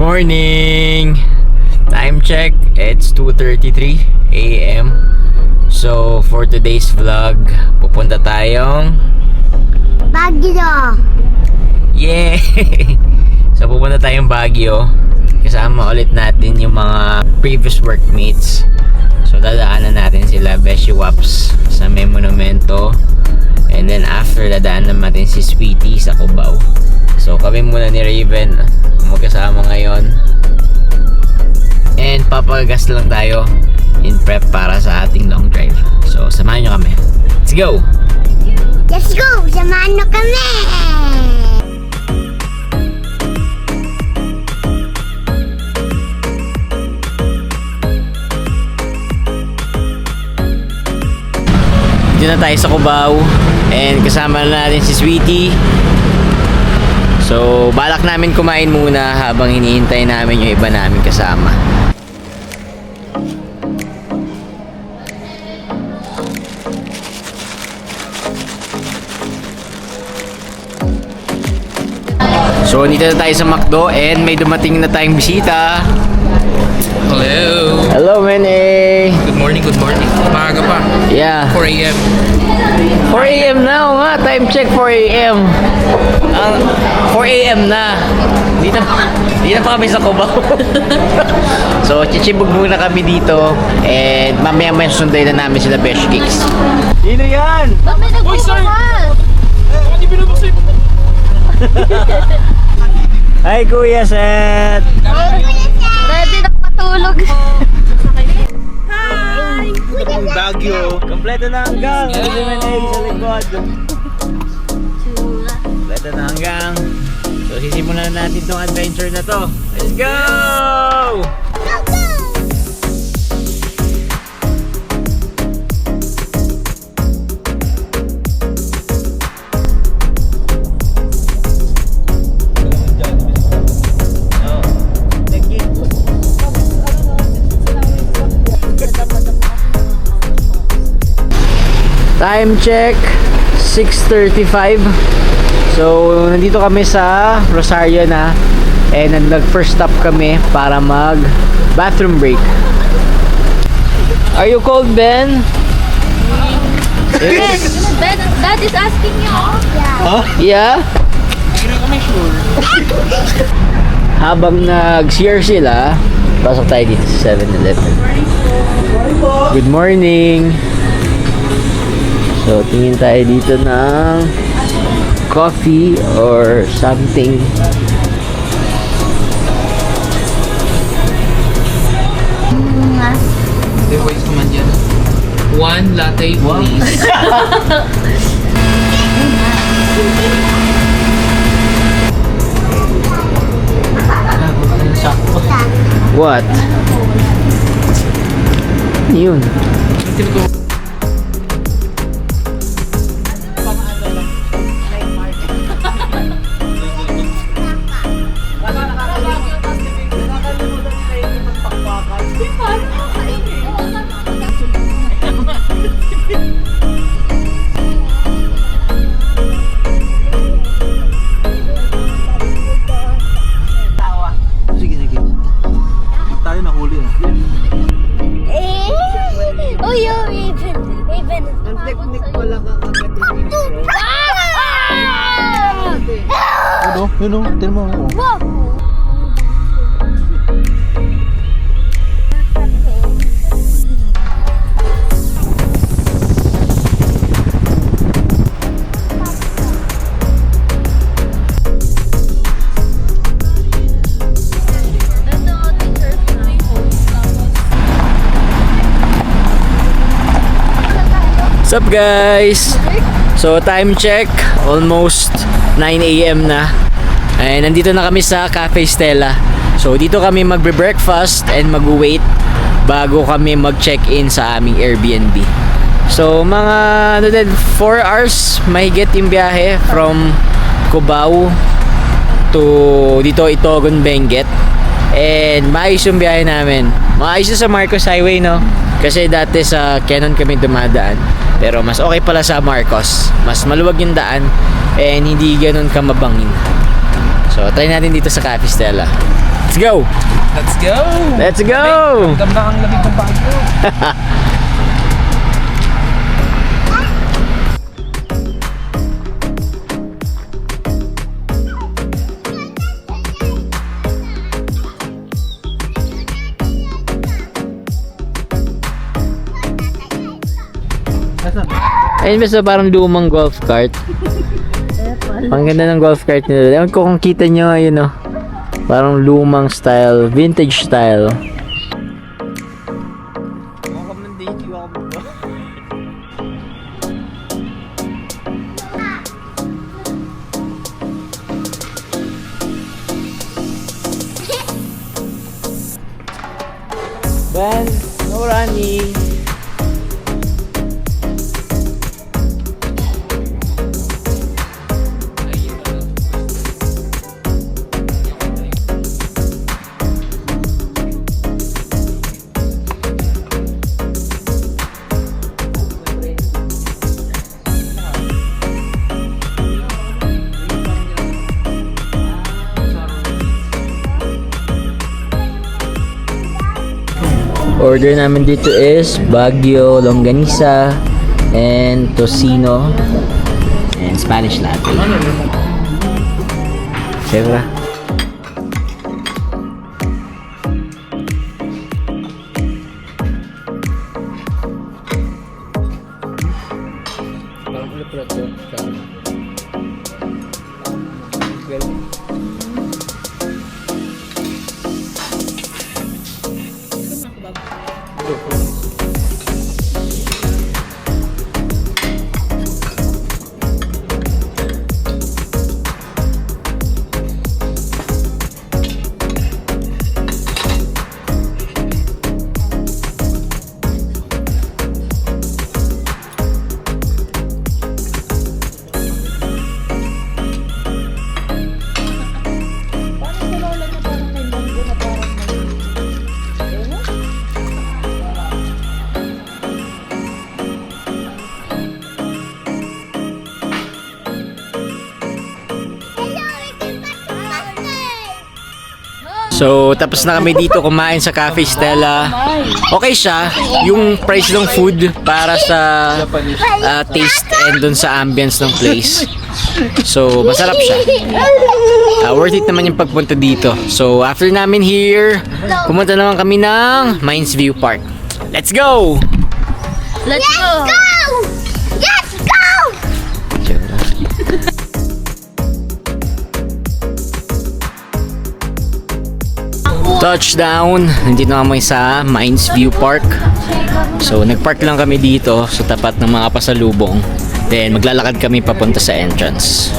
morning! Time check, it's 2:33 a.m. So, for today's vlog, pupunta tayong Baguio. Yay! So, pupunta tayong Baguio. Kasama ulit natin yung mga previous workmates. So, dadaanan natin sila, Beshi Waps, sa may monumento. And then after, dadaanan natin si Sweetie sa Cubao. So, kami muna ni Raven magkasama ngayon. And papagas lang tayo in prep para sa ating long drive. So, samahan nyo kami. Let's go! Let's go! Samahan mo kami! Dito na tayo sa Cubao. And kasama na natin si Sweetie. So, balak namin kumain muna habang hinihintay namin yung iba namin kasama. So, dito na tayo sa McDo and may dumating na tayong bisita. Hello. Hello, Mene! Good morning, good morning. Maaga pa. Yeah. 4 a.m. 4 a.m. na, o nga. Time check, 4 a.m. 4 a.m. na. Dito pa kami sa Cubao. So, chichibog muna kami dito. And mamaya-maya sunday na namin sila Besh Cakes. Sino yan? Ba't may Uy, sir! Hindi binubuksan yung... Hi, Kuya Seth! Ready na patulog. Baguio. Kompleto na hanggang. Si Mene sa likod. Kompleto na hanggang. So, sisimulan na natin tong adventure na to. Let's go! Time check 6:35. So nandito kami sa Rosario na. And nag first stop kami para mag bathroom break. Are you cold, Ben? Ben, Dad is asking you. Yeah? Habang nag-CR sila, pasok tayo dito sa 7-Eleven. Good morning! So, tingin tayo dito ng coffee or something. The voice command yan. 1 latte, please. What? Yun. Sige, sige. Tayo nahuli ah. Oh, yo, Raven. Ang technique ko lang kakagatin. Yun o, tingnan mo. Wow! What's up, guys? So time check, almost 9 a.m. na. And nandito na kami sa Cafe Stella. So dito kami magbe-breakfast and mag-wait bago kami mag-check-in sa aming Airbnb. So mga 4 hours mahigit yung biyahe from Cubao to dito Itogon, Benguet. And maayos yung biyahe namin. Maayos sa Marcos Highway, no? Kasi dati sa Quezon kami dumadaan. Pero mas okay pala sa Marcos. Mas maluwag yung daan and hindi ganun kamabangin. So, try natin dito sa Cafe Stella. Let's go! Let's go! Let's go! Ganda ang lamig ng Baguio. Ayun basta parang lumang golf cart. Ang ganda ng golf cart nila. Ewan ko kung kita nyo, ayun o. Parang lumang style, vintage style. Ben, no running. Order namin dito is Baguio Longganisa and Tocino and Spanish latte. Siyempre. So, tapos na kami dito kumain sa Cafe Stella. Okay siya. Yung price ng food para sa taste and dun sa ambience ng place. So, masarap siya. Worth it naman yung pagpunta dito. So, after namin here, pumunta naman kami ng Mines View Park. Let's go! Let's go! Let's go! Touchdown! Nandito na kami sa Mines View Park. So, nagpark lang kami dito sa tapat ng mga pasalubong. Then, maglalakad kami papunta sa entrance.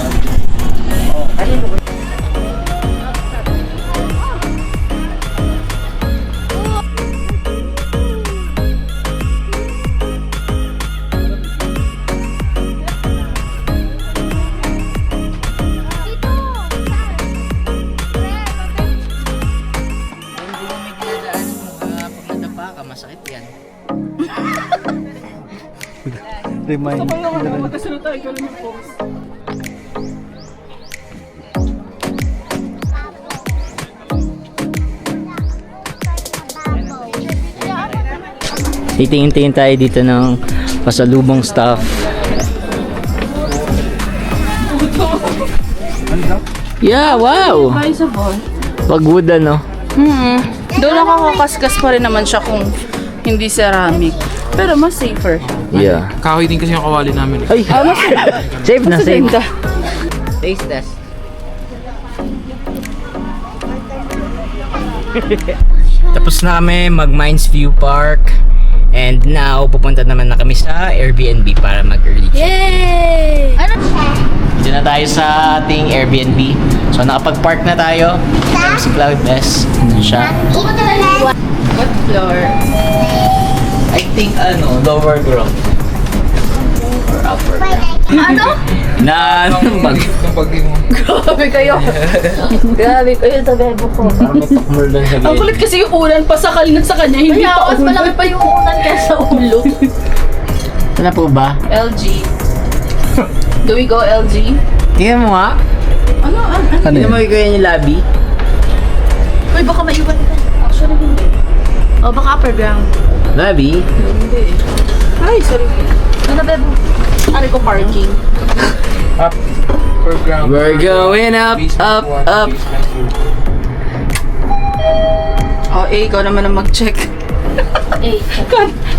Masakit yan. Remind. Titingin-tingin tayo dito ng pasalubong stuff. Yeah, wow! Pag wood ano. Doon nakakakaskas pa rin naman siya kung hindi ceramic. Pero mas safer. Yeah. Kahoy din kasi yung kawali namin. Ay! Safe na, safe. Taste test. Tapos na kami mag Mines View Park. And now, pupunta naman na kami sa Airbnb para mag-early check. Yay! Ano siya? Dito na tayo sa ating Airbnb. So, nakapag-park na tayo. Kami si Cloud Best. Ano siya? What floor? I think, lower ground. Or upper ground. Ano? Na, pag... Grabe kayo. Grabe kayo sa bebo ko. Parang may pakmur lang sa Ang gilid. kulit kasi yung ulan pasakal na sa kanya. Hindi Kaya pa mas malaki pa yung unan kaysa ulo. Ano po ba? LG. Do we go LG? Tingnan mo nga. Ano? Tingnan mo ikaw yan yung lobby. Uy, baka maiwan ka. Actually, hindi. O, baka upper ground. Nabi? Ay, sorry. Ano, bebo? Ari ko parking. Up. Per ground. We're going up, up, up. Oh, ikaw naman ang mag-check. Eh,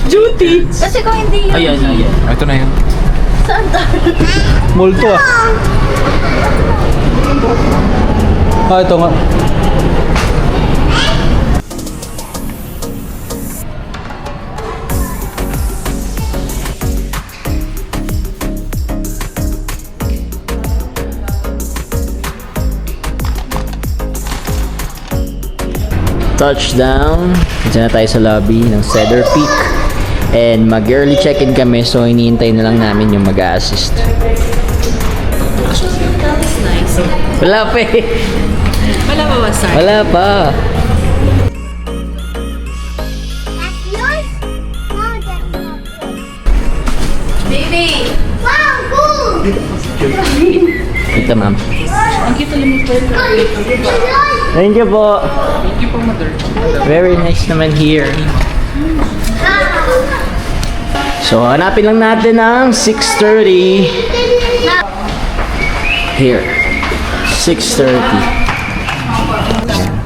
Duty! kasi kung hindi yun. Ayan, ayan. Ito na yun. Saan tayo? Multo ah. Ah, ito nga. Touchdown. Dito na tayo sa lobby ng Cedar Peak. And mag-early check-in kami, so iniintay na lang namin yung mag-a-assist. Wala pa eh. Wala ba ba, Sar? Wala pa. Baby! Wow, cool! Ito, ma'am. Ang kita lumipad. Thank you po. Thank you po, mother. Very nice naman here. So, hanapin lang natin ang 6:30. Here. 6:30.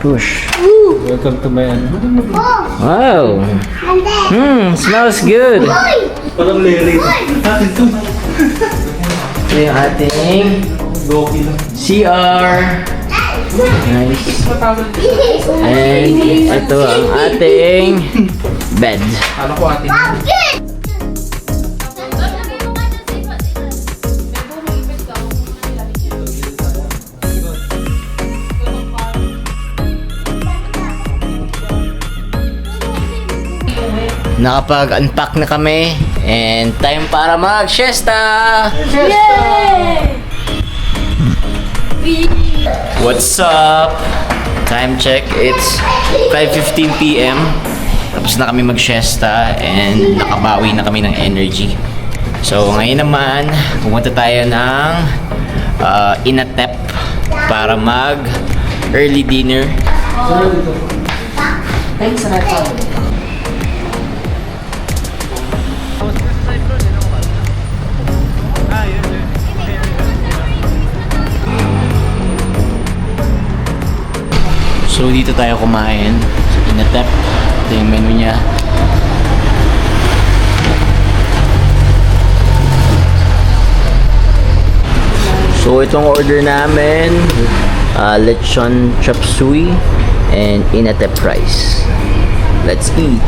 Push. Welcome to my ano. Wow. Smells good. Parang lere. Ito yung ating CR. Nice. And ito ang ating bed. Ano ko atin? Nakapag-unpack na kami and time para mag-siesta! Yay! What's up? Time check, it's 5:15 PM. Tapos na kami mag-siesta and nakabawi na kami ng energy. So ngayon naman, pumunta tayo ng Inatep para mag early dinner. Thanks, Rata. So dito tayo kumain sa Inatep. Ito yung menu niya. So itong order namin, lechon chop suey and Inatep rice. Let's eat.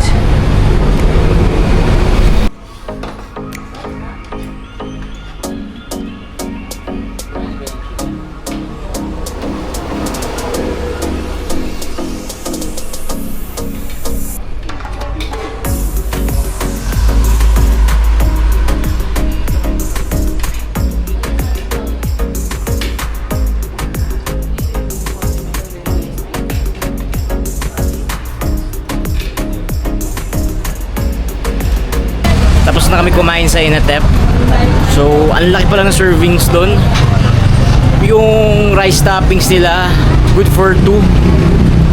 Tapos na kami kumain sa Inatep. So, ang laki pala ng servings doon. Yung rice toppings nila, good for 2.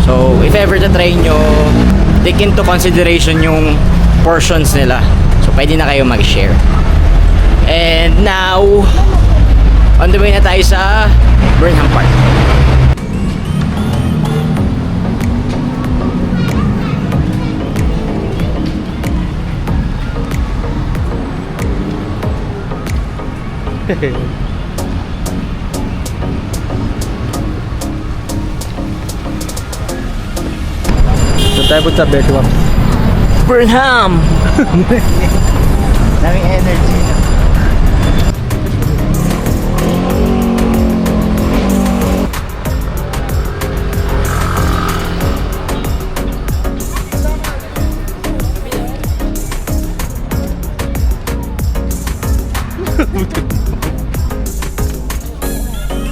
So, if ever na-try nyo, take into consideration yung portions nila. So, pwede na kayo mag-share. And now, on the way na tayo sa Burnham Park. So tayo punta Beckham. Burnham! Daming energy na.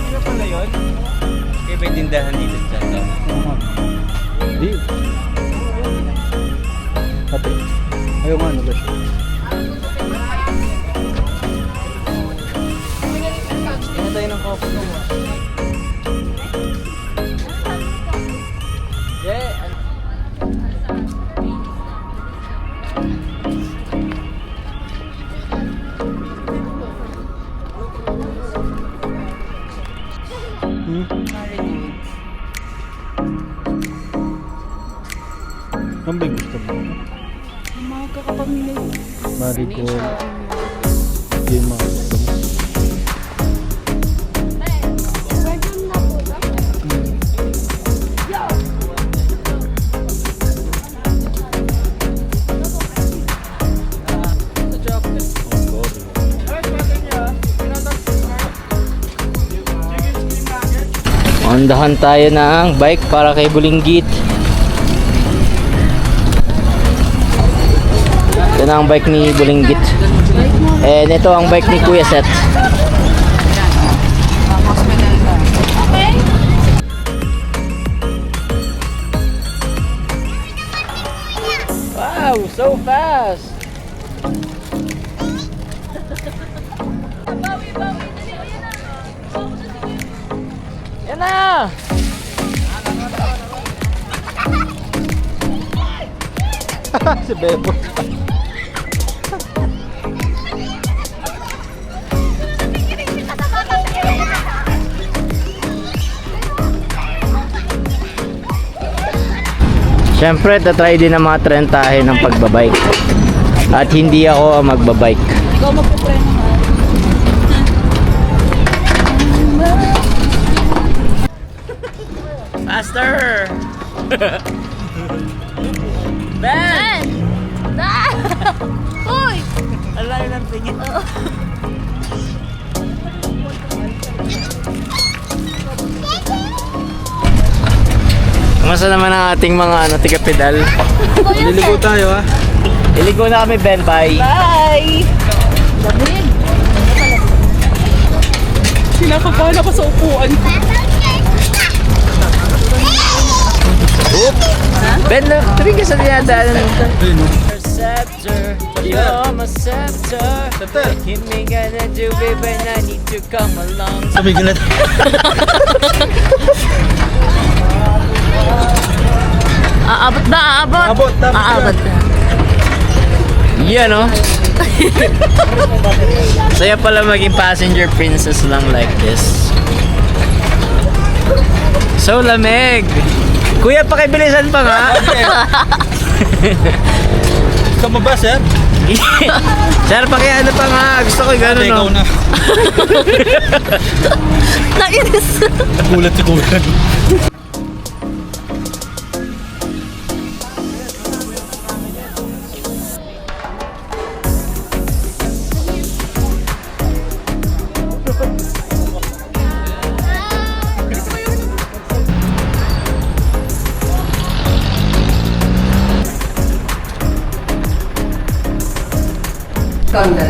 Ano pala yun? Kaya may tindahan dito sa Di. Ate. Ayaw nga ano ba siya? Ang big gusto mo. Mga kakapamilya. Mari ko. Yung mga gusto mo. Ondahan tayo ng bike para kay Bulinggit. Ito na ang bike ni Bulinggit. And ito ang bike ni Kuya Seth. Wow, so fast! Yan na! Si Bebo. Siyempre, tatry din ng mga trentahe ng pagbabike. At hindi ako ang magbabike. Ikaw magpupreno nga. Faster! Ben! Uy! Ang layo ng tingin. Kamusta naman ang ating mga tiga-pedal? Liligo tayo ha. Iligo na kami, Ben. Bye! Bye! Sinakabahan ako sa upuan ko. Ben, tuwing ka sa dinadaanan mo. Ayun o. Scepter, you're my scepter. Hit me gonna do it when I need to come along. Sabi ka natin. Aabot na, aabot! Abot, tapos Aabot na. Yan o. Saya pala maging passenger princess lang like this. So lamig. Kuya, pakibilisan pa nga. Gusto mo ba, sir? Sir, pakiano pa nga. Gusto ko gano'n Ikaw no. na. Nakinis! Gulat si Kuya.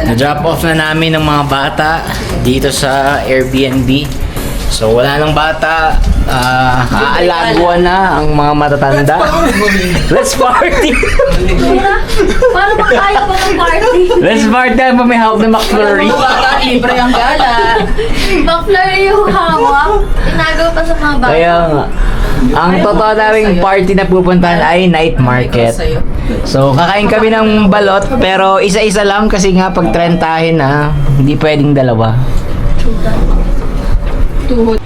Na-drop off na namin ng mga bata dito sa Airbnb. So wala nang bata, aalaguan na ang mga matatanda. Let's party! Paano ba kaya ba ng party? Let's party pa may hawak na McFlurry. Libre ang gala. McFlurry yung hawak. Tinagaw pa sa mga bata. Kaya nga, ang totoo naming party na pupuntahan ay night market. So kakain kami ng balot pero isa-isa lang kasi nga pag trentahin na, hindi pwedeng dalawa. Tuhod.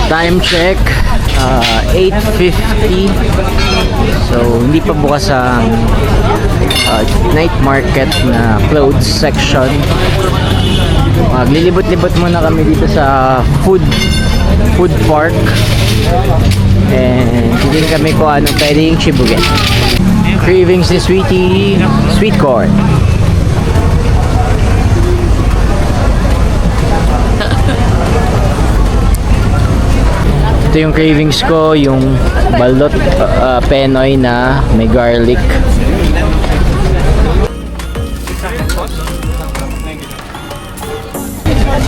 Time check, 8:50. So hindi pa bukas ang night market na clothes section. Maglilibot-libot muna kami dito sa food park. And titingin kami kung ano pwedeng chibuget. Cravings ni Sweetie, sweet corn. Ito yung cravings ko, yung balot penoy na may garlic.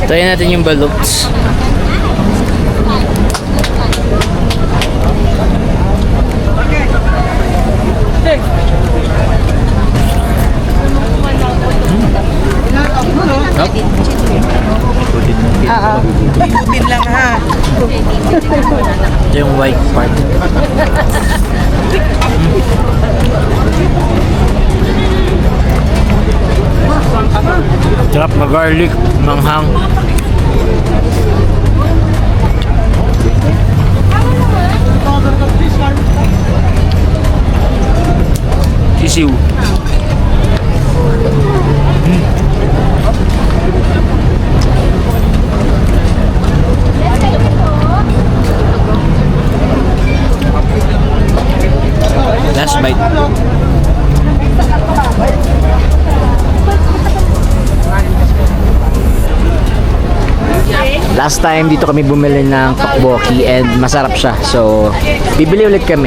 Try natin yung balots. Ikutin lang ha. Ito yung white part. Sarap na garlic, manghang. Sisiw. Last bite. Last time dito kami bumili ng tteokbokki and masarap siya. So, bibili ulit kami.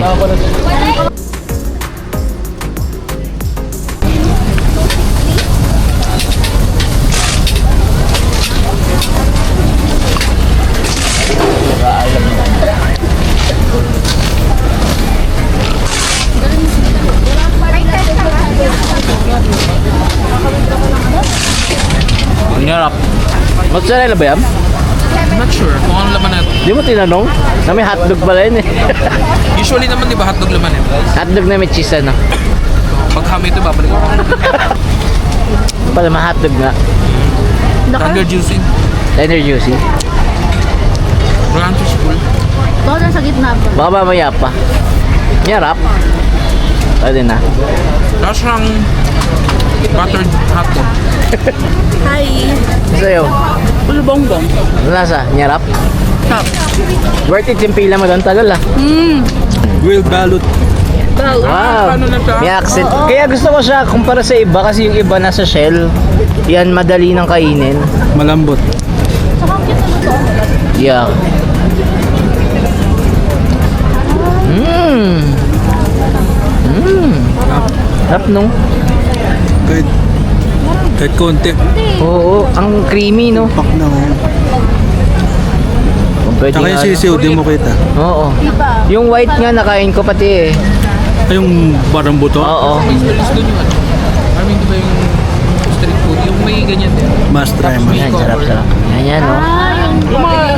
Ang harap. Mozzarella ba yan? I'm not sure kung ano laman natin. Di mo tinanong? Na may hotdog pala yun eh. Usually naman, di ba, hotdog laman eh. Hotdog na may cheese ano. Pag hami ito, babalik ko. Pala may hotdog nga. Tender juicy. Tender juicy. Rancho school. Baka nasa gitna ba? Baka mamaya pa. Ang harap. Pwede na. Tapos siyang buttered hotdog. Hi! Sa'yo. Ulubongbong. Ano lasa? Ang harap? Top. Worth it yung pila mo doon. Tagal ah. Grilled balut. Wow. Paano na siya? May accent. Kaya gusto ko siya kumpara sa iba kasi yung iba nasa shell. Yan madali nang kainin. Malambot. Yeah. Mmm. Mmm. Sarap no? Kahit konti. Oo, ang creamy no? Pak na oh. Pwede Tsaka yung nga, sisiw, di mo kita. Oo. Yung white nga nakain ko pati eh. Ay, yung barang buto. Oo. Gusto nyo ano? I mean, di ba yung street food? Yung may ganyan din. Must try mo. Yan, sarap. Yan yan no?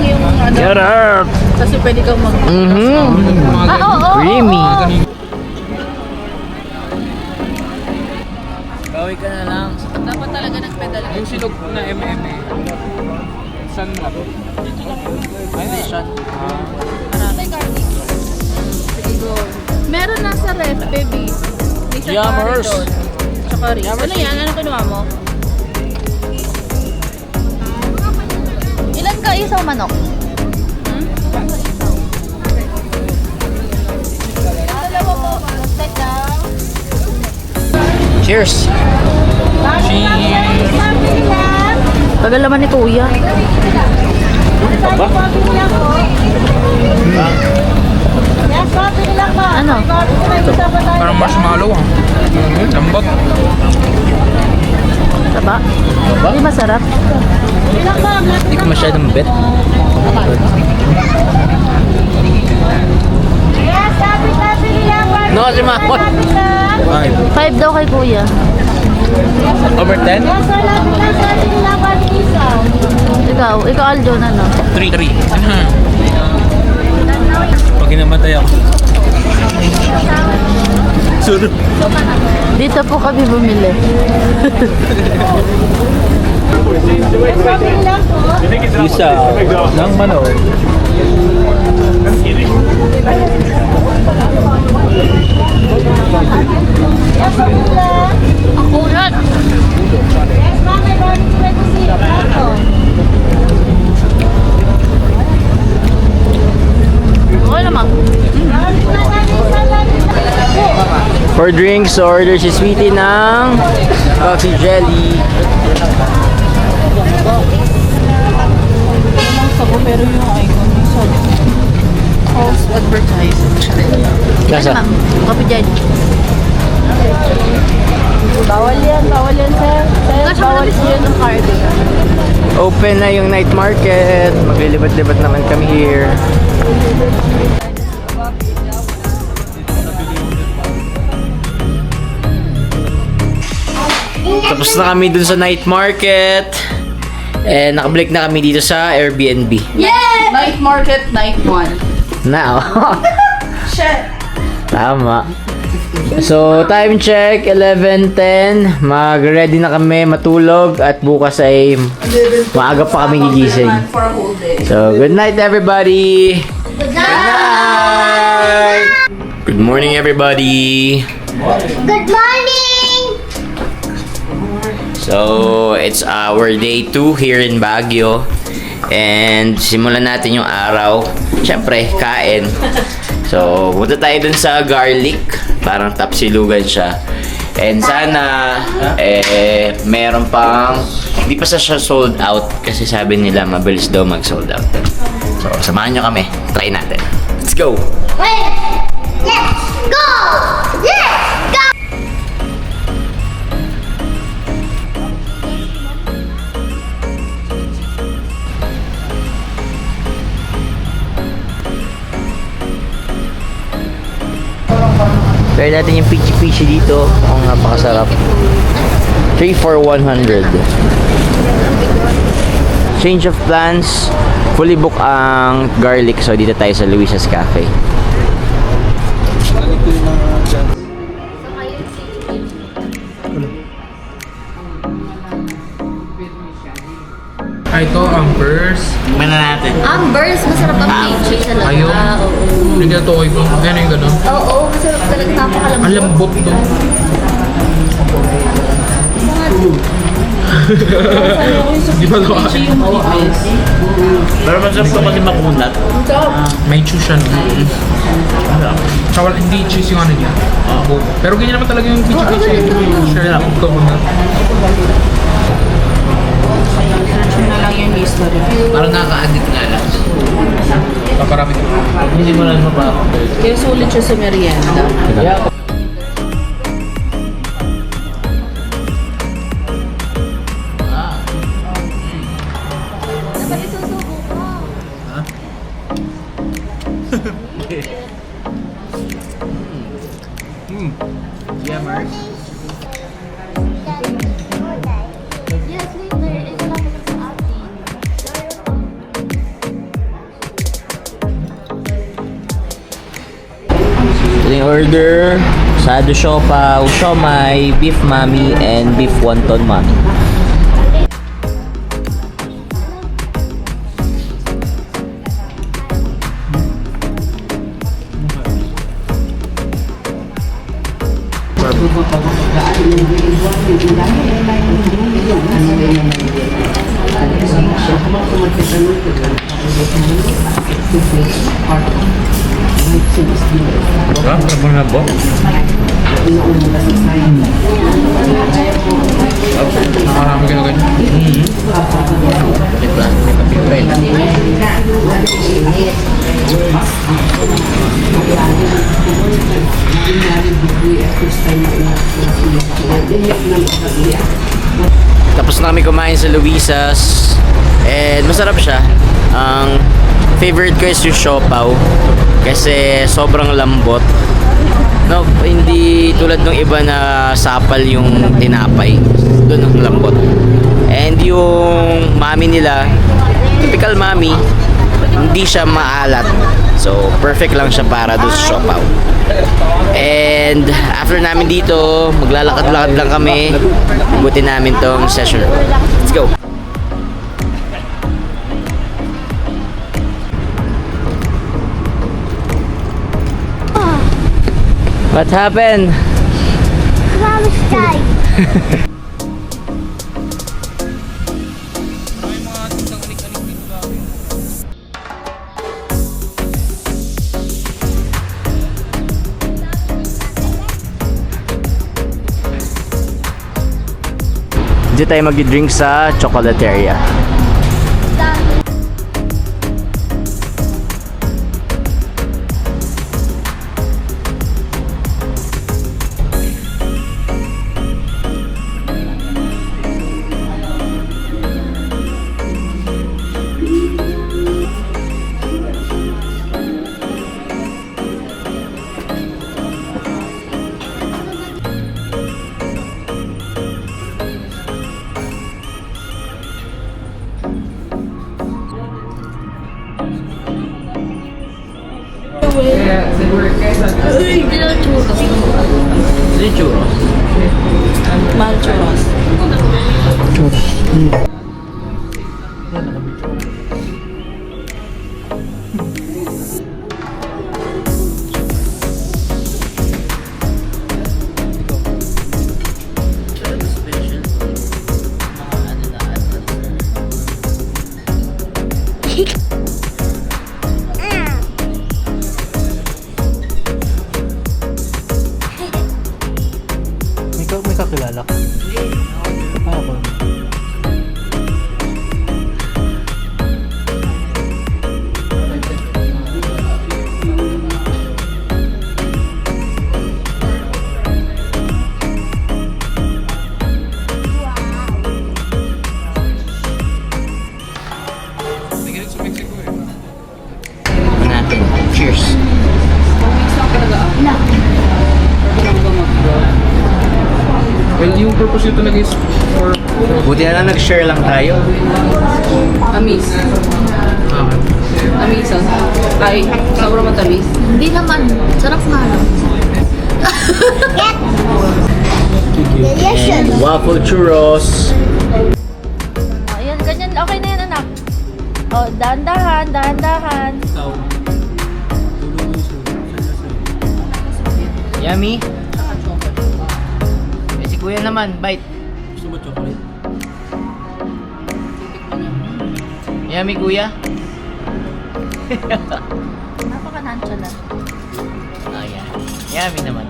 Yung ano, Sarap. kasi pwede kang mag... Mhm. Mga ganyan. Creamy. Mga ganyan. Bawi ka na lang. Dapat talaga nagpedal. Yung silog na MM. Saan mo? Ay, shot. Meron nasa ref, baby. May sa Yummers. doon. Tsaka rin. Ano yan? Ano kinuha mo? Ilan ka isaw manok? Dalawa po. Teka. Cheers. Tagal naman ni Kuya. Ano? Parang marshmallow ah. Lambot. Taba? Hindi masarap. Hindi ko masyadong bet. No, si Makot. 5 daw kay Kuya. Over 10? Ikaw Aljo na no? 3. Pag inamatay ako. Sunod. Dito po kami bumili. Isa ng manok. Ang kulat! Okay naman. For drinks, order si Sweetie ng coffee jelly. Sabo pero yung icon yung sabi. False advertising. Lasa. Ma'am, coffee jelly. Bawal yan, sir. Bawal yan ng card. Open na yung night market. Maglilibat-libat naman kami here. Tapos na kami dun sa night market. And nakabalik na kami dito sa Airbnb. Night market, night one. Now. Shit. Tama. So, time check, 11:10. Mag-ready na kami matulog at bukas ay maaga pa kami gigising. For a whole day. So, good night everybody! Good night! Good morning everybody! Good morning! So, it's our day 2 here in Baguio. And simulan natin yung araw. Siyempre, kain. So, punta tayo dun sa garlic. Parang tapsilugan siya. And sana, meron pang, hindi pa siya sold out. Kasi sabi nila, mabilis daw mag-sold out. So, samahan nyo kami. Try natin. Let's go! Wait! Let's go! Let's go! Try natin yung pichi-pichi dito. Ang napakasarap. 3 for 100. Change of plans. Fully book ang garlic. So, dito tayo sa Luisa's Cafe. Ito, Ambers. Tingnan na natin. Ambers, masarap ang peachy talaga. Ayun. Oo. Hindi ito ko. Gano'n yung gano'n. Oo, masarap talaga. Napakalambot. Ang lambot to. Di ba ito? Pero masarap ito kasi makunat. May cheese siya. Tsaka hindi cheese yung ano niya. Pero ganyan naman talaga yung pichi-pichi. Share na ito. Yun na lang yung history. Parang nakaka-addict nga lang. Paparami ko. Hindi mo lang ba? Kaya sulit siya sa merienda. Yummer. Ito yung order. Sado siopaw, siomai, beef mami, and beef wonton mami. Nakarami ka na ganyan. Tapos na kami kumain sa Luisa's and masarap siya. Ang favorite ko is yung siopaw kasi sobrang lambot. No, hindi tulad ng iba na sapal yung tinapay. Doon ang lambot. And yung mami nila, typical mami, hindi siya maalat. So, perfect lang siya para doon sa siopaw. And after namin dito, maglalakad-lakad lang kami. Igutin namin tong session. Let's go! What happened? Promise died. Dito tayo mag-drink sa Chocolateria. Ay, hindi na tulog. Ano yung churros? Mahal churros. May kakilala ka? Ah, ako. Nagilit sa Mexico eh. Natin. Cheers. Well, yung purpose nito talaga is for... Buti na lang nag-share lang tayo. Amis. Amis. Ay, sobrang matamis. Hindi naman. Sarap nga lang. And waffle churros. Ayan, ganyan. Okay na yan, anak. Oh, dahan-dahan, dahan-dahan. Yummy. Eh, si kuya naman, bite. Gusto mo chocolate? Yummy kuya. Napaka-nonchalant. Oh, yeah. Yummy naman.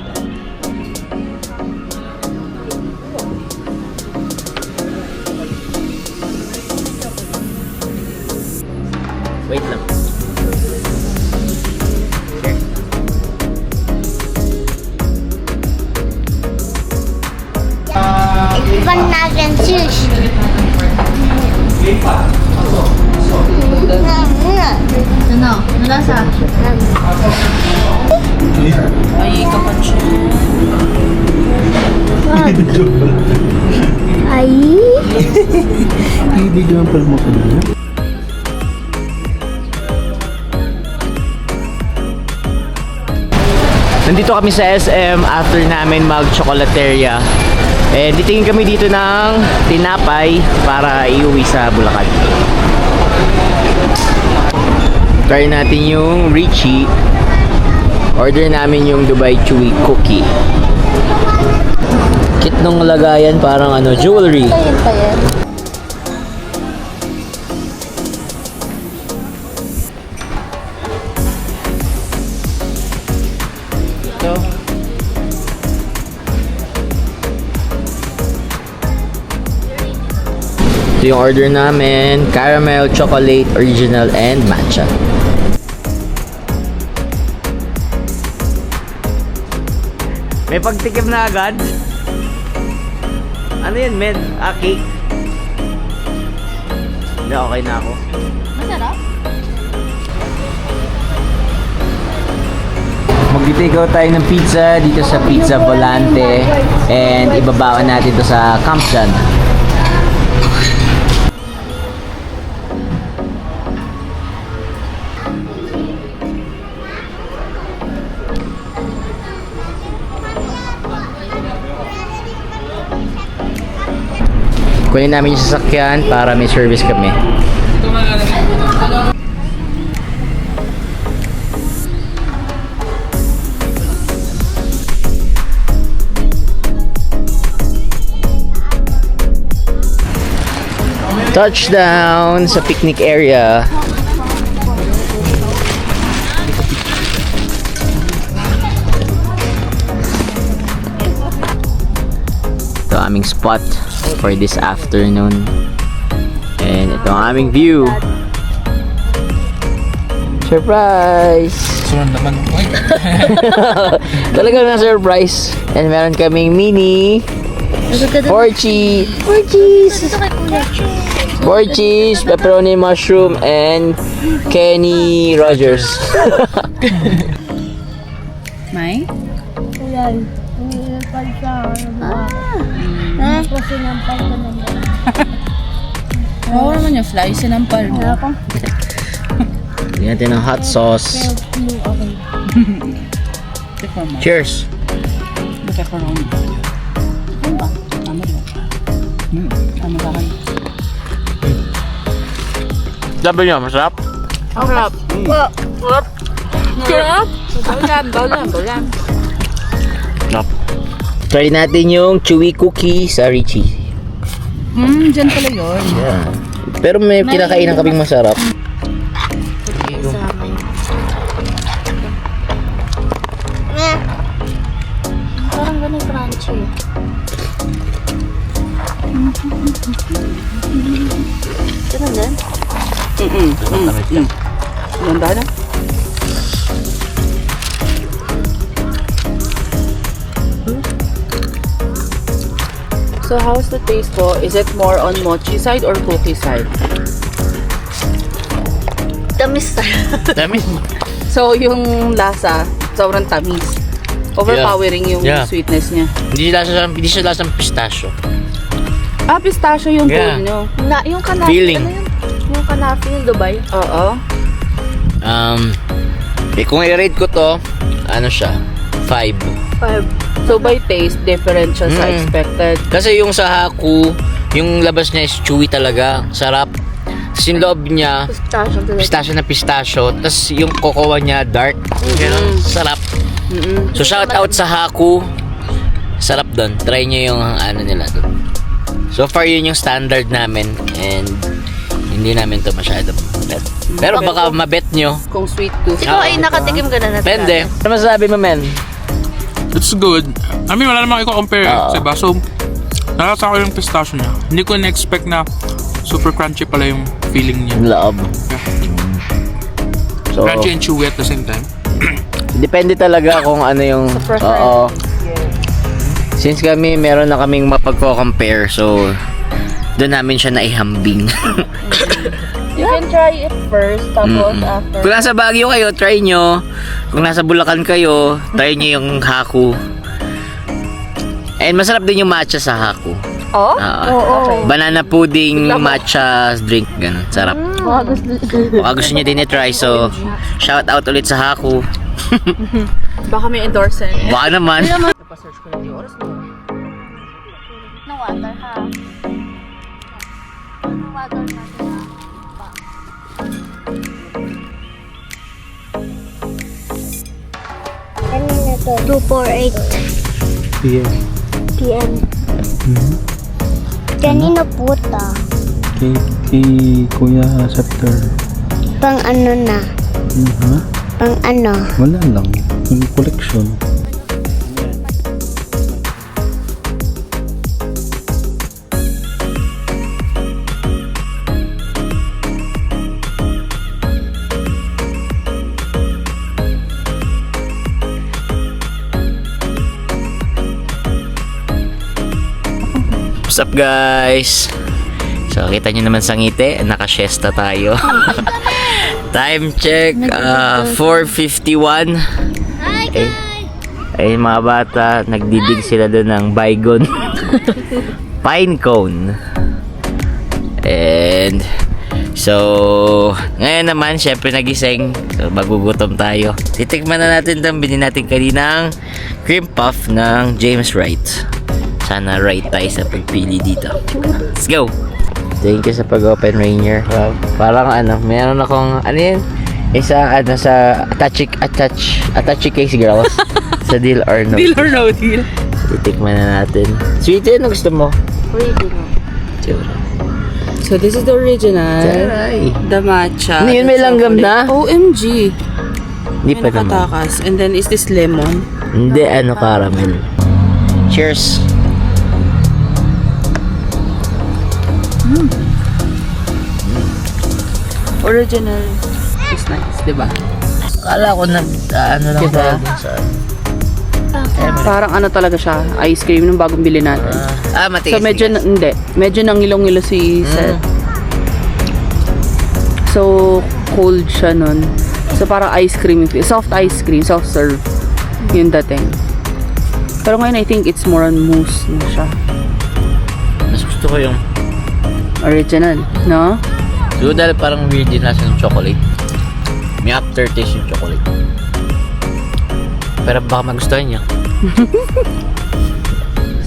Wait lang. Okay. Ipan natin sis. Ano? Nalasa? Ay, kapan siya. Ay. Hindi naman pala mo kanina. Nandito kami sa SM after namin mag-chocolateria. Eh, titingin kami dito ng tinapay para iuwi sa Bulacan. Try natin yung Richie. Order namin yung Dubai Chewy Cookie. Kit nung lagayan, parang ano, jewelry. Ayan pa yan. Ito. Ito yung order namin. Caramel, chocolate, original, and matcha. May pagtikim na agad? Ano yun, men? Ah, cake? Hindi, okay na ako. Masarap? Mag-take-out tayo ng pizza dito sa Pizza Volante and ibabawan natin to sa Campsan. Kunin namin yung sasakyan para may service kami. Touchdown sa picnic area. Ito ang aming spot for this afternoon. And ito ang aming view. Surprise! Sunod naman. Uy. Talagang na surprise. And meron kaming mini Porchi. Porchis! Ito kay Kuya. Porchis, pepperoni mushroom, and Kenny Rogers. May? Yan. Pag siya. Kasi nampal ko naman. Oo naman yung fly, sinampal mo. Lagyan natin ng hot sauce. Tikman mo. Cheers! Baka macaroni. Ano ba? Tama rin. Tama ba kayo? Sabi niyo, masarap? Sarap. Sarap. Sarap. Baulan. Sarap. Try natin yung chewy cookie sa Richie. Dyan pala yun. Yeah. Pero may kinakainan kaming masarap. Parang ganun crunchy. Ganun din? Ganda na. So how's the taste po? Is it more on mochi side or cookie side? Tamis na. Dami. So yung lasa, sobrang tamis. Overpowering yung Yeah. sweetness niya. Hindi siya lasang pistachio. Ah, pistachio yung Yeah. goal nyo. Yung kanafi. Feeling. Ano yun? Yung kanafi yung Dubai. Oo. Kung i-rate ko to, ano siya? 5. 5. So by taste, different siya sa expected. Kasi yung sa Haku, yung labas niya is chewy talaga. Sarap. Tapos yung loob niya, Pistachio talaga. pistachio na pistachio. Tapos yung cocoa niya, dark. Ganun. Sarap. So shout out sa Haku. Sarap doon. Try nyo yung ano nila doon. So far yun yung standard namin. And hindi namin to masyado bet. Pero baka mabet nyo. Kung sweet tooth. Ikaw ay nakatikim ka na natin. Pwede. Ano masasabi mo, men? It's good. I mean, wala namang i-compare, Oo. diba? So, nakasa ko yung pistachio niya. Hindi ko na-expect na super crunchy pala yung feeling niya. Yung loob. So, Crunchy and chewy at the same time. depende talaga kung ano yung... Oo. Since kami, meron na kaming mapagko-compare. So, doon namin siya naihambing. You can try it first, tapos after. Kung nasa Baguio kayo, try nyo. Kung nasa Bulacan kayo, try nyo yung Haku. And masarap din yung matcha sa Haku. Oh? Oo. Banana pudding, matcha drink, ganun. Sarap. Baka gusto nyo din i-try. So, shout out ulit sa Haku. Baka may endorser niya. Baka naman. Napasearch ko na yung oras mo. No water, ha? No water natin, ha? Kanina to? 2:48 PM. PM. Kanina puta. Kay Kuya Scepter. Pang ano na? Ha? Pang ano? Wala lang. Yung collection. What's up, guys? So, kita nyo naman sa ngiti, naka-siesta tayo. Time check, 4:51. Hi Eh, ay mga bata, nagdidig sila doon ng bygone pine cone. And so, ngayon naman, syempre nagising. So, magugutom tayo. Titikman na natin itong binili natin kaninang cream puff ng James Wright. Sana right tayo sa pagpili dito. Let's go! Thank you sa pag-open, Rainier. Wow. Parang ano, meron akong, ano yun? Isa, ano, sa attache case, girls. Sa deal or no. Deal or no deal? Titikman na natin. Sweet yun, ano gusto mo? Original. So this is the original. Taray. The matcha. Ano yun, may the langgam chocolate. na? OMG. Hindi May pa naman. nakatakas. And then is this lemon? Hindi, ano, caramel. Cheers! Original is nice, di ba? Kala ko na, ano lang Diba? tayo dun sa... Parang ano talaga siya, ice cream nung bagong bili natin. matigas. So medyo, hindi. Medyo nangilong-ngilo si Seth. So, cold siya nun. So, parang ice cream. Soft ice cream, soft serve. Yung dating. Pero ngayon, I think it's more on mousse na siya. Mas gusto ko yung... Original, no? Siguro dahil parang weird din nasa yung chocolate. May aftertaste yung chocolate. Pero baka magustuhan niya.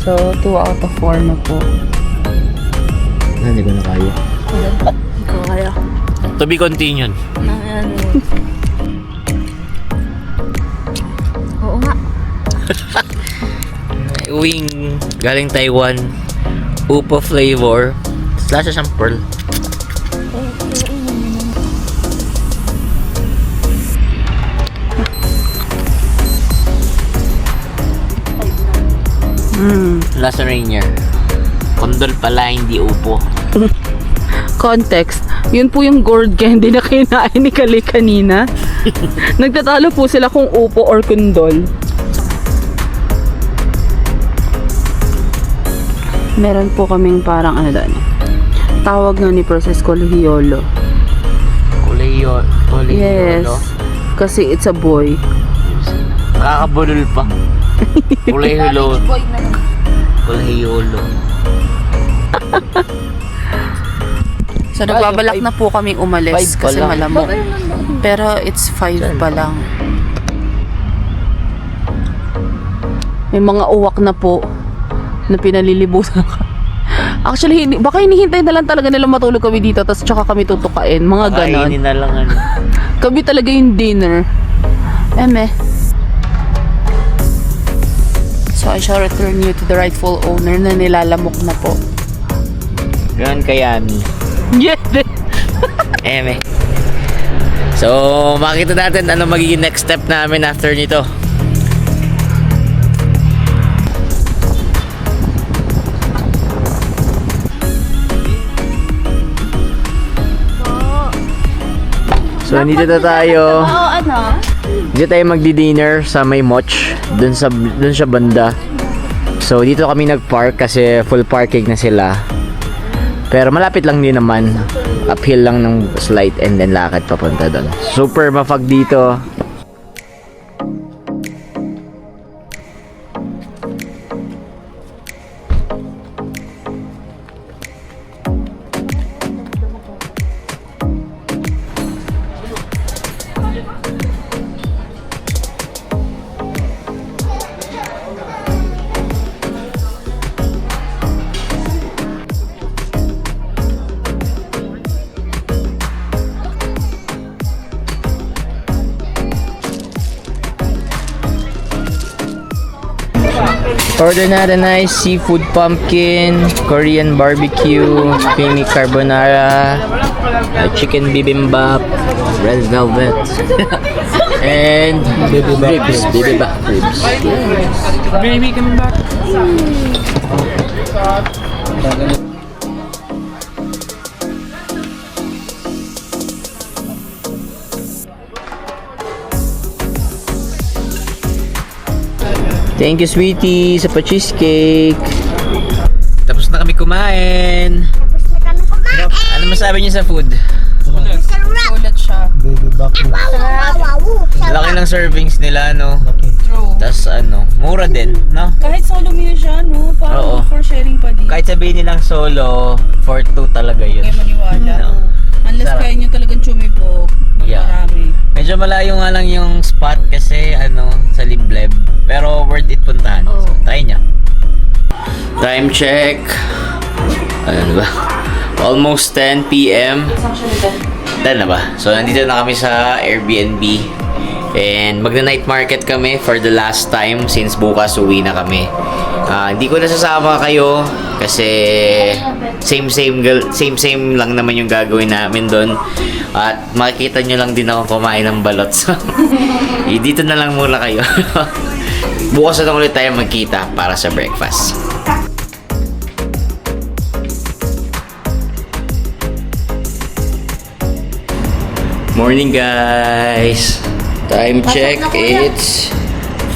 So, 2 out of 4 na po. Hindi ko na kaya. Hindi ko kaya. To be continued. Ayan. Oo nga. Wing galing Taiwan. Upo flavor. Lasa siyang pearl. Lasa Rainier. Kondol pala, hindi upo. Context, yun po yung gourd candy na kinain ni Kali kanina. Nagtatalo po sila kung upo or kundol. Meron po kaming parang ano doon. Tawag nga ni Process Colehiolo. Kuleyo. Yes. Kasi it's a boy. Nakakabulol pa. Kuleholo. Kuleholo. So nagbabalak na po kaming umalis 5 pa kasi lang. malamok. Pero it's 5 pa lang. May mga uwak na po na pinalilibutan ka. Actually, baka hinihintay na lang talaga nila matulog kami dito tapos tsaka kami tutukain. Mga ganon. Kainin na lang ano. Kami talaga yung dinner. Eme. So I shall return you to the rightful owner na nilalamok na po. Ganun kayami. Yes! Eme. So, makita natin ano magiging next step namin after nito. So, nandito na tayo. Oo, ano? Dito tayo magdi-dinner sa may Moch, dun sa banda. So dito kami nag-park kasi full parking na sila. Pero malapit lang din naman. Uphill lang ng slight and then lakad papunta doon. Super mafag dito. Order na the nice seafood pumpkin, Korean barbecue, creamy carbonara, chicken bibimbap, red velvet, and ribs, bibimbap ribs. Baby, coming back. Thank you, sweetie, sa pa-cheesecake. Tapos na kami kumain. Ano masabi niyo sa food? Ulat siya. Baby back Laki ng servings nila, no? True. Tapos ano, mura din, no? Kahit solo meal siya, no? Oo. Parang for sharing pa din. Kahit sabihin nilang solo, for 2 talaga yun. Kaya maniwala. No. Unless Sarap. kaya nyo talagang chumibok. Yeah. Marami. Medyo malayo nga lang yung spot kasi ano, sa Libleb. Pero worth it puntahan. So, try nyo. Time check. Ano ba? Almost 10 p.m. 10 na ba? So, nandito na kami sa Airbnb. And magna-night market kami for the last time since bukas uwi na kami. Hindi ko nasasama kayo kasi same lang naman yung gagawin namin doon. At makikita nyo lang din ako kumain ng balot. So, dito na lang muna kayo. Bukas na ulit tayo magkita para sa breakfast. Morning guys! Time check, it's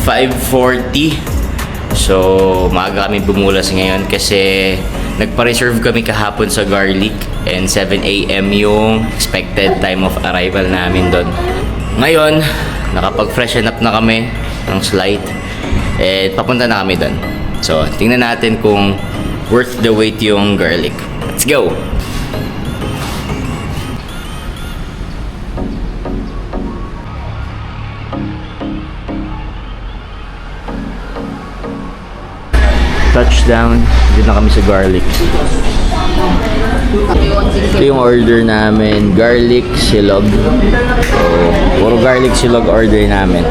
5:40. So, maaga kami bumulas ngayon kasi nagpa-reserve kami kahapon sa Garlic and 7 a.m. yung expected time of arrival namin doon. Ngayon, nakapag-freshen up na kami ng slight and papunta na kami doon. So, tingnan natin kung worth the wait yung Garlic. Let's go! touchdown. Dito na kami sa garlic. Ito yung order namin, garlic silog. So, puro garlic silog order namin.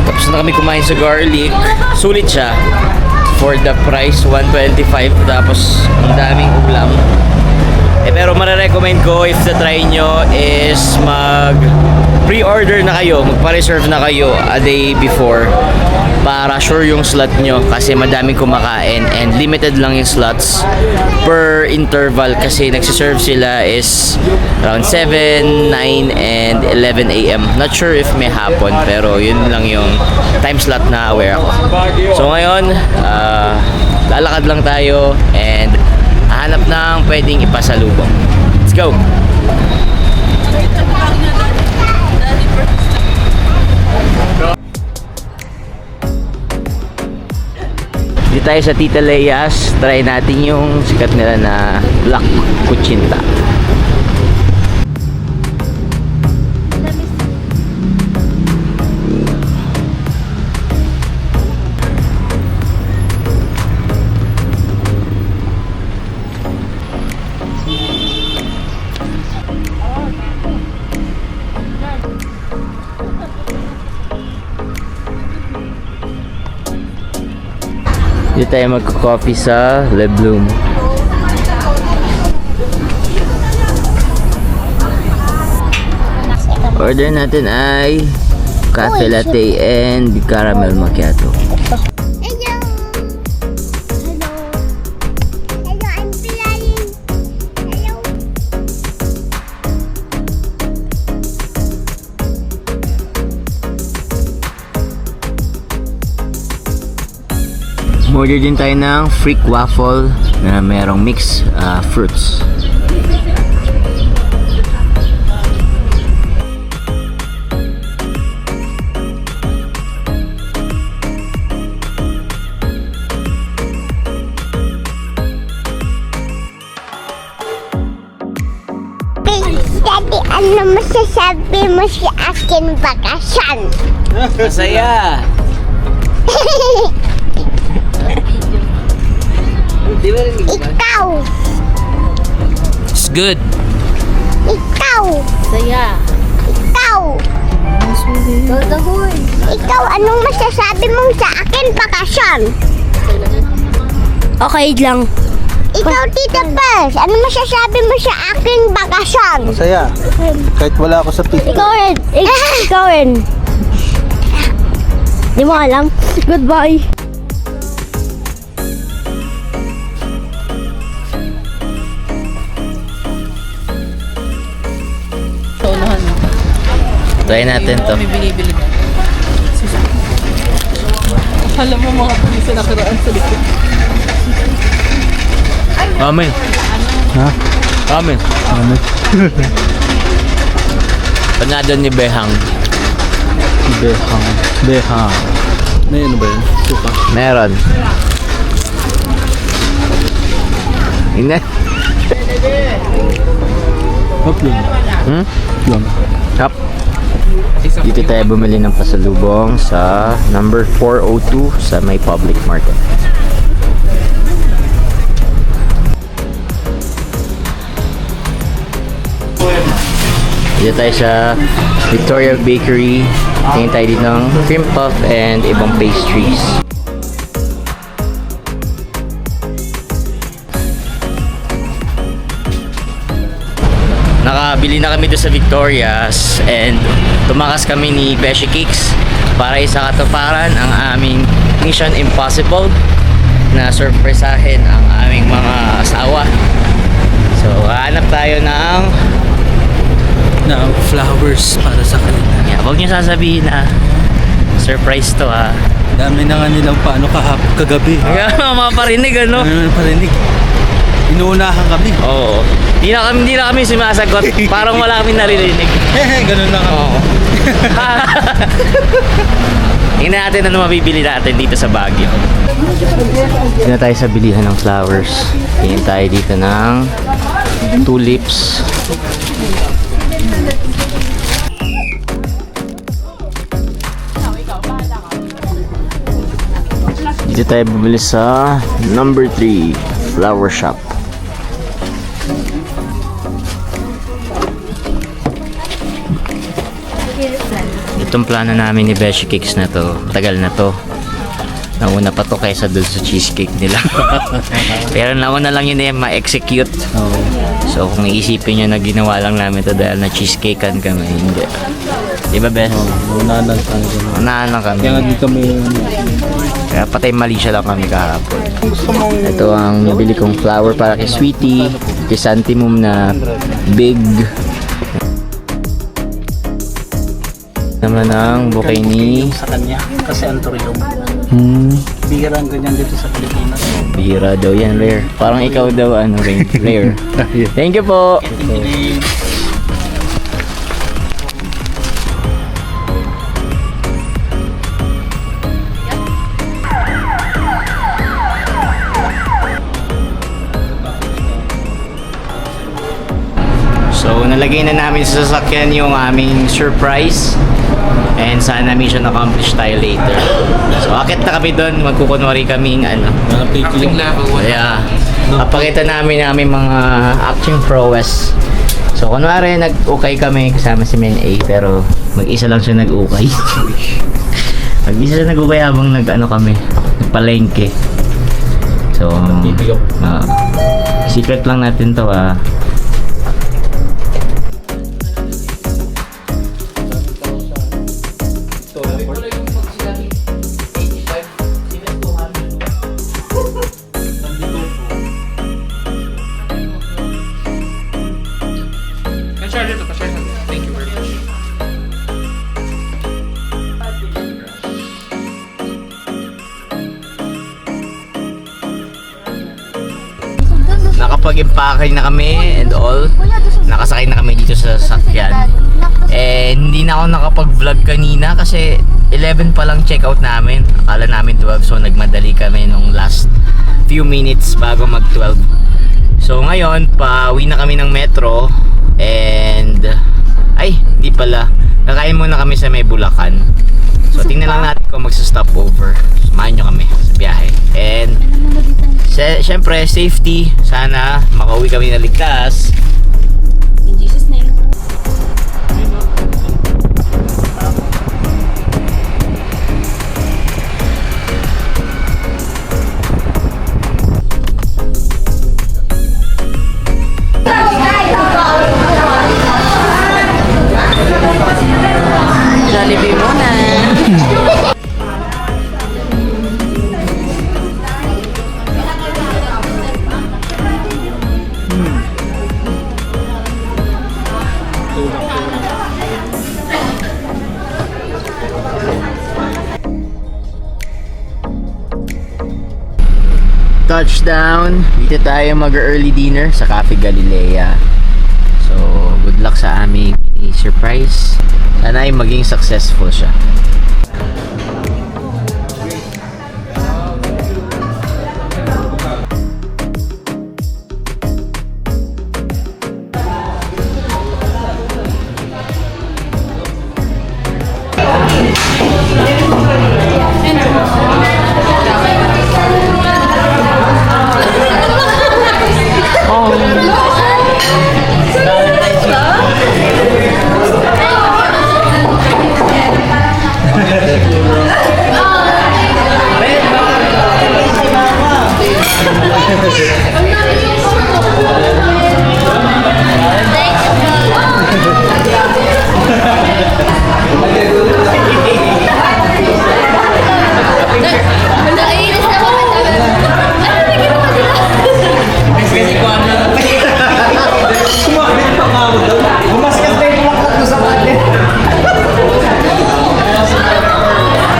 Tapos na kami kumain sa garlic. Sulit siya. For the price, 125. Tapos, ang daming ulam. Pero marirecommend ko if try nyo is pre-order na kayo, magpa-reserve na kayo a day before para sure yung slot nyo kasi madaming kumakain and limited lang yung slots per interval kasi nagsiserve sila is around 7, 9, and 11 a.m. Not sure if may hapon pero yun lang yung time slot na aware ako. So ngayon, lalakad lang tayo and hanap ng pwedeng ipasalubong. Let's go! Dito tayo sa Tita Leia's. Try natin yung sikat nila na Black Kuchinta. Dito tayo magko-coffee sa Le Bloom. Order natin ay cafe latte and caramel macchiato. Hello. Hello. Hello, I'm flying. Hello. Order din tayo ng freak waffle na merong mix fruits. Daddy, ano masasabi mo sa akin bakasyon? Masaya! Ikaw! It's good! Ikaw! Saya. Ikaw! Go the horn. Ikaw, anong masasabi mo sa akin bakasyon? Okay lang. Ikaw, Tita Pers, anong masasabi mo sa akin bakasyon? Masaya. Kahit wala ako sa TikTok. Ikaw rin. Ikaw rin. Di mo alam. Goodbye. Sa unahan mo. Try natin to. Kami binibili. Alam mo mga pulis na nakaraan sa likod. Amen. Ha? Amen. Ano? Panado ni Behang. Behang. Behang. May ano ba yun? Suka. Meron. Ina. Hop lang. Hmm? Lang. Kap. Dito tayo bumili ng pasalubong sa number 402 sa may public market. Dito tayo sa Victoria Bakery. Tingin tayo dito ng cream puff and ibang pastries. Nakabili na kami doon sa Victoria's and tumakas kami ni Beshi Cakes para isa katuparan ang aming Mission Impossible na surpresahin ang aming mga asawa. So, hanap tayo ng flowers para sa kanila. yeah, huwag niyo sasabihin na surprise to ha. Dami na nga nilang paano kagabi. Mapaparinig ano? Ano naman parinig? Inuunahan kami. Oo. Hindi na kami sumasagot. Parang wala kami naririnig. Ganun lang kami. Oo. Tingnan natin ano mabibili natin dito sa Baguio. Dito na tayo sa bilihan ng flowers. Tingin tayo dito ng tulips. Dito tayo bumili sa number 3 flower shop. Itong plano namin ni Beshi Cakes na to, tagal na to. Nauna pa to kaysa dun sa cheesecake nila. Pero nauna lang yun ma-execute. So kung iisipin nyo na ginawa lang namin to dahil na cheesecakean kami, hindi. Diba Besh? Unahan lang tayo. Unahan lang kami. Kaya nga di kami... Kaya patay mali siya lang kami kahapon. Ito ang nabili kong flower para kay Sweetie, kay Santimum na big. Naman ang bouquet ni... Sa kanya, kasi antorium. Bihira ang ganyan dito sa Pilipinas. Bihira daw yan, rare. Parang ikaw daw, ano, rare. Thank you po! So, nalagay na namin sa sasakyan yung aming surprise. And sana mission accomplished tayo later. So, akit na kami doon. Magkukunwari kaming ano. Acting level 1. Kaya, papakita namin aming mga acting prowess. So, kunwari, nag-ukay kami kasama si Men A. Pero, mag-isa lang siya nag-ukay. Mag-isa siya nag-ukay habang nag-ano kami. Nagpalengke. So, secret lang natin to ah. Pa-share dito, pa-share natin. Thank you very much. Nakapag-impake na kami and all. Nakasakay na kami dito sa sasakyan. Hindi na ako nakapag-vlog kanina kasi 11 pa lang check-out namin. Akala namin 12, so nagmadali kami nung last few minutes bago mag-12. So ngayon, pauwi na kami ng metro and ay, hindi pala. Kakain muna kami sa may Bulacan. So tingnan lang natin kung magsa-stop over. Samahan nyo kami sa biyahe. And syempre, safety. Sana makauwi kami na ligtas. In Jesus' name. Jollibee muna. Touchdown! Dito tayo mag-early dinner sa Cafe Galilea. So, good luck sa aming surprise. Sana ay maging successful siya.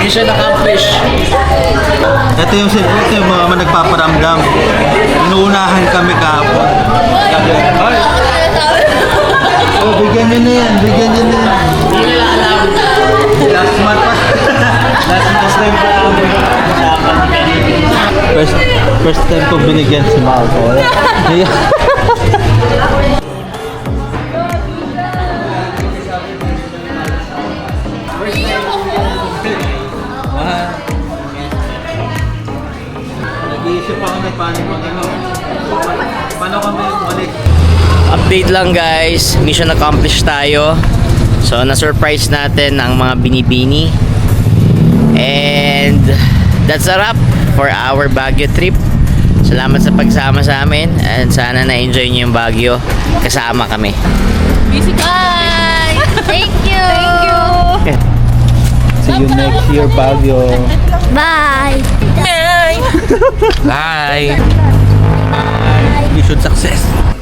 Mission accomplished. Ito yung mga nagpaparamdam. Inuunahan kami kahapon. Oh, bigyan nyo na yan. Bigyan nyo na yan. Hindi nila alam. Last month pa. Last time ko first time ko binigyan si Malcolm. Nag-iisip ako na paano kami balik. Update lang guys, mission accomplished tayo. So na-surprise natin ang mga binibini. And that's a wrap for our Baguio trip. Salamat sa pagsama sa amin and sana na-enjoy niyo yung Baguio kasama kami. Bye! Thank you! Thank you! See you next year, Baguio. Bye! Bye! Mission success.